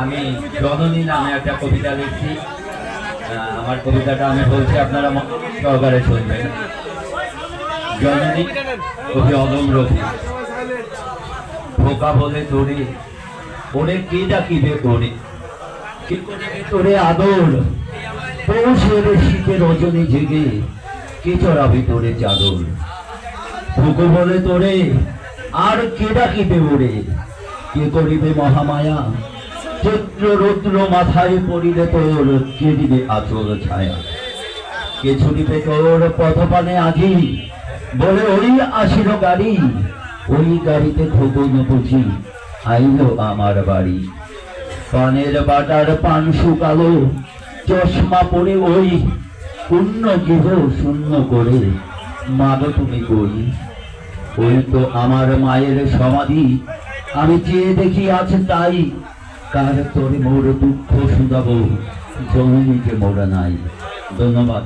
আমি জননী নামে একটা কবিতা লিখছি। আমার কবিতাটা আমি বলছি, আপনারা সহকারে শুনবেন। জননী কবি অদম রবি। খোকা বলে তোরে, ওরে কে ডাকিবে ওরে, কে করিবে তোরে আদর, পৌষের শীতে রজনী জেগে কে চড়াবে তোরে চাদর। খোকা বলে তোরে, আর কে ডাকিবে ওরে, কে করিবে মহামায়া, চৈত্র রৌদ্র মাথায় পড়িলে তোর কে দিবে আচল ছায়া। কে ছুটিবে তোর পথপানে আজি, বলে ওই আসিল গাড়ি, ওই গাড়িতে খোকন বুঝি আইল আমার বাড়ি। পানের বাটার পান শুকালো, চশমা পরে ওই শূন্য গৃহ শূন্য করে মাগো তুমি কই। ওই তো আমার মায়ের সমাধি, আমি চেয়ে দেখি আছে তাই, কার তোরে মোর দুঃখ শুধাবো, জননী যে মোরা নাই। ধন্যবাদ।